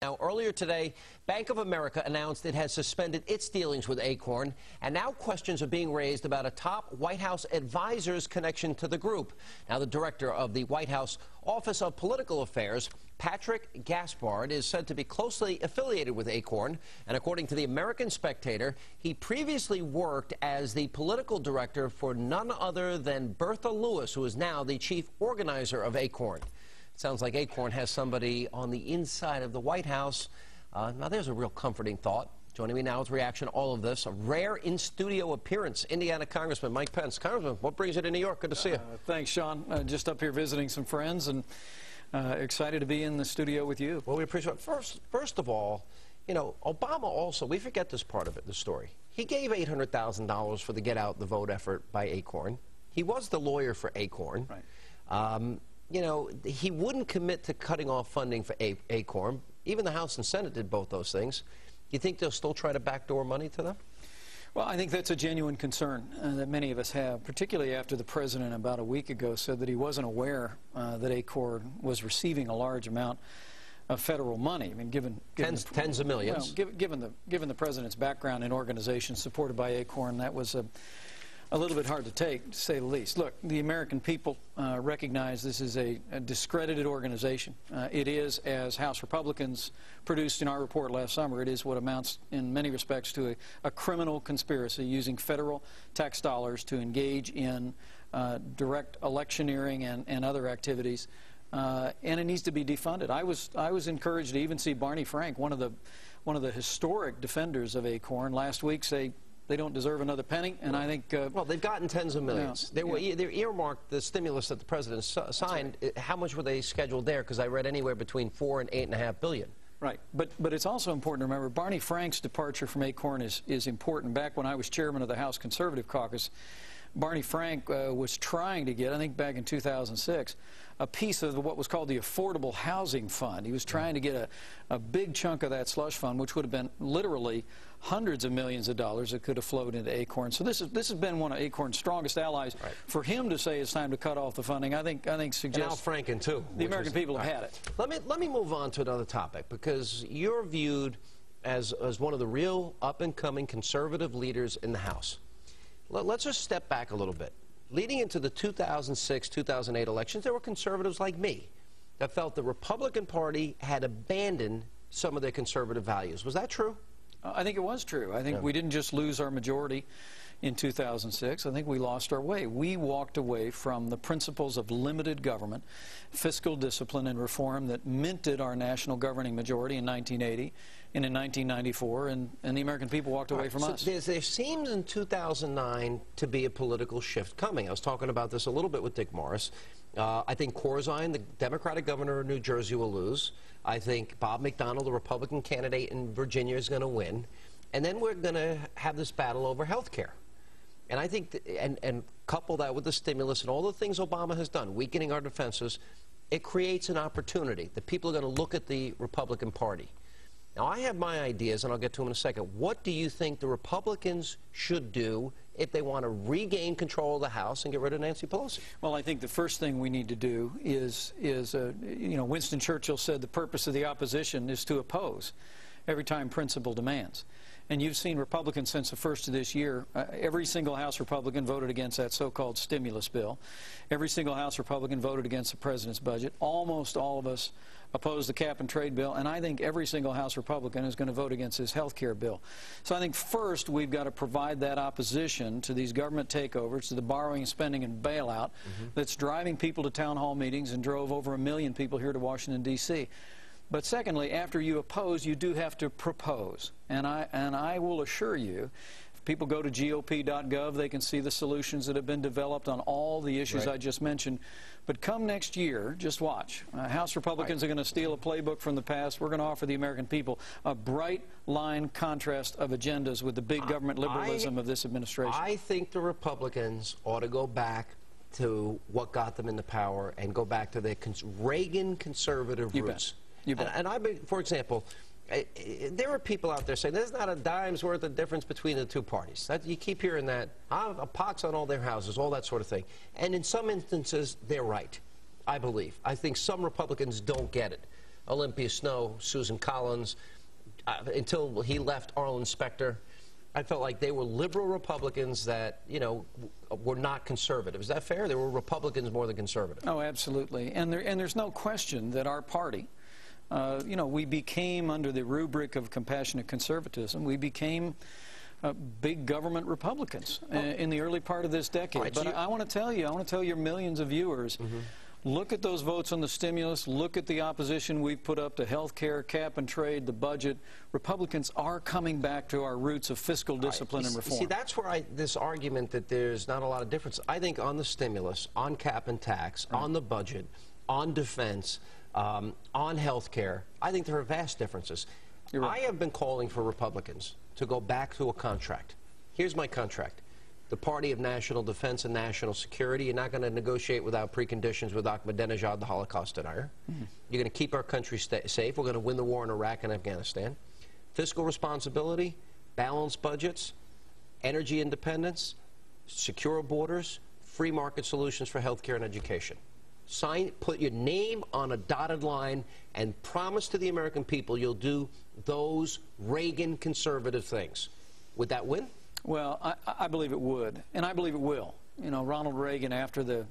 Now, earlier today, Bank of America announced it has suspended its dealings with ACORN, and now questions are being raised about a top White House advisor's connection to the group. Now, the director of the White House Office of Political Affairs, Patrick Gaspard, is said to be closely affiliated with ACORN, and according to the American Spectator, he previously worked as the political director for none other than Bertha Lewis, who is now the chief organizer of ACORN. Sounds like ACORN has somebody on the inside of the White House. Now, there's a real comforting thought. Joining me now with reaction to all of this, a rare in-studio appearance, Indiana Congressman Mike Pence. Congressman, what brings you to New York? Good to see you. Thanks, Sean. Just up here visiting some friends and excited to be in the studio with you. Well, we appreciate it. First of all, you know, Obama also, we forget this part of it, the story. He gave $800,000 for the Get Out the Vote effort by ACORN. He was the lawyer for ACORN. Right. You know, he wouldn't commit to cutting off funding for ACORN. Even the House and Senate did both those things. Do you think they'll still try to backdoor money to them? Well, I think that's a genuine concern that many of us have, particularly after the president about a week ago said that he wasn't aware that ACORN was receiving a large amount of federal money. I mean, given tens of millions. Well, given the president's background in organizations supported by ACORN, that was a little bit hard to take, to say the least. Look, the American people recognize this is a discredited organization. It is, as House Republicans produced in our report last summer, it is what amounts in many respects to a criminal conspiracy using federal tax dollars to engage in direct electioneering and other activities. And it needs to be defunded. I was encouraged to even see Barney Frank, one of the historic defenders of ACORN, last week say they don't deserve another penny, and I think... well, they've gotten tens of millions. They're earmarked the stimulus that the president signed. Right. How much were they scheduled there? Because I read anywhere between $4 and $8.5 billion. Right. But it's also important to remember Barney Frank's departure from ACORN is important. Back when I was chairman of the House Conservative Caucus, Barney Frank was trying to get, I think back in 2006, a piece of what was called the Affordable Housing Fund. He was trying to get a big chunk of that slush fund, which would have been literally hundreds of millions of dollars that could have flowed into ACORN. So this has been one of ACORN's strongest allies. Right. For him to say it's time to cut off the funding, I think suggests... And Al Franken, too. The American people have had it. Let me move on to another topic, because you're viewed as one of the real up-and-coming conservative leaders in the House. Let's just step back a little bit. Leading into the 2006-2008 elections, there were conservatives like me that felt the Republican Party had abandoned some of their conservative values. Was that true? I think it was true. I think we didn't just lose our majority in 2006. I think we lost our way. We walked away from the principles of limited government, fiscal discipline, and reform that minted our national governing majority in 1980 and in 1994, and the American people walked away from us. There seems in 2009 to be a political shift coming. I was talking about this a little bit with Dick Morris. I think Corzine, the Democratic governor of New Jersey, will lose. I think Bob McDonnell, the Republican candidate in Virginia, is going to win. And then we're going to have this battle over health care. And I think, and couple that with the stimulus and all the things Obama has done, weakening our defenses, it creates an opportunity. The people are going to look at the Republican Party. Now, I have my ideas, and I'll get to them in a second. What do you think the Republicans should do if they want to regain control of the House and get rid of Nancy Pelosi? Well, I think the first thing we need to do is you know, Winston Churchill said the purpose of the opposition is to oppose every time principle demands. And you've seen Republicans since the first of this year, every single House Republican voted against that so-called stimulus bill. Every single House Republican voted against the president's budget. Almost all of us opposed the cap and trade bill, and I think every single House Republican is going to vote against his health care bill. So I think first we've got to provide that opposition to these government takeovers, to the borrowing, spending, and bailout that's driving people to town hall meetings and drove over 1 million people here to Washington, D.C. But secondly, after you oppose, you do have to propose. And I will assure you, if people go to GOP.gov, they can see the solutions that have been developed on all the issues I just mentioned. But come next year, just watch. House Republicans are going to steal a playbook from the past. We're going to offer the American people a bright line contrast of agendas with the big government liberalism of this administration. I think the Republicans ought to go back to what got them into power and go back to their Reagan conservative roots. You bet. And for example, there are people out there saying there's not a dime's worth of difference between the two parties. You keep hearing that. A pox on all their houses, all that sort of thing. And in some instances, they're right, I believe. I think some Republicans don't get it. Olympia Snowe, Susan Collins, until he left, Arlen Specter. I felt like they were liberal Republicans that, you know, were not conservative. Is that fair? They were Republicans more than conservative. Oh, absolutely. And there's no question that our party, you know, we became, under the rubric of compassionate conservatism, we became big government Republicans in the early part of this decade. Right, but I want to tell your millions of viewers, look at those votes on the stimulus, look at the opposition we've put up to health care, cap and trade, the budget. Republicans are coming back to our roots of fiscal discipline and reform. See, that's where this argument that there's not a lot of difference. I think on the stimulus, on cap and tax, on the budget, on defense, on health care, I think there are vast differences. You're right. I have been calling for Republicans to go back to a contract. Here's my contract. The party of national defense and national security. You're not going to negotiate without preconditions with Ahmadinejad, the Holocaust denier. You're going to keep our country safe. We're going to win the war in Iraq and Afghanistan. Fiscal responsibility, balanced budgets, energy independence, secure borders, free market solutions for health care and education. Sign, put your name on a dotted line and promise to the American people you'll do those Reagan conservative things. Would that win? Well, I believe it would, and I believe it will. You know, Ronald Reagan, after the,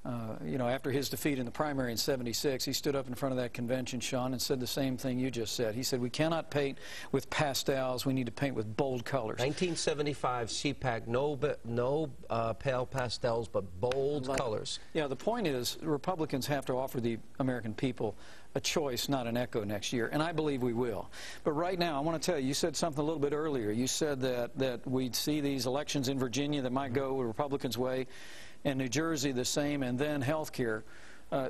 after his defeat in the primary in '76, he stood up in front of that convention, Sean, and said the same thing you just said. He said, we cannot paint with pastels, we need to paint with bold colors. 1975 CPAC, no pale pastels, but bold colors. Yeah, the point is, Republicans have to offer the American people a choice, not an echo next year, and I believe we will. But right now, I want to tell you, you said something a little bit earlier. You said that we'd see these elections in Virginia that might go a Republicans' way, and New Jersey the same, and then health care.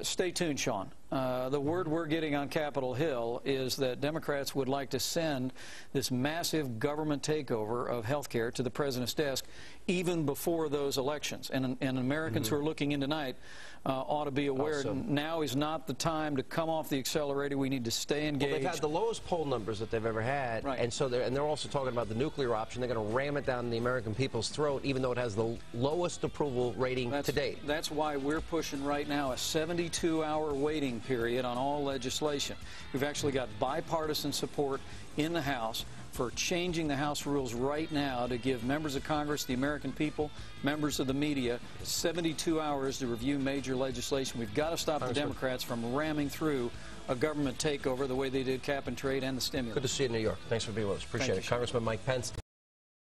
Stay tuned, Sean. The word we're getting on Capitol Hill is that Democrats would like to send this massive government takeover of health care to the president's desk even before those elections. And Americans who are looking in tonight ought to be aware now is not the time to come off the accelerator. We need to stay engaged. Well, they've had the lowest poll numbers that they've ever had, right. And so they're also talking about the nuclear option. They're going to ram it down the American people's throat, even though it has the lowest approval rating to date. That's why we're pushing right now a 72-hour waiting period on all legislation. We've actually got bipartisan support in the House for changing the House rules right now to give members of Congress, the American people, members of the media, 72 hours to review major legislation. We've got to stop the Democrats from ramming through a government takeover the way they did cap and trade and the stimulus. Good to see you in New York. Thanks for being with us. Appreciate it. Congressman Mike Pence.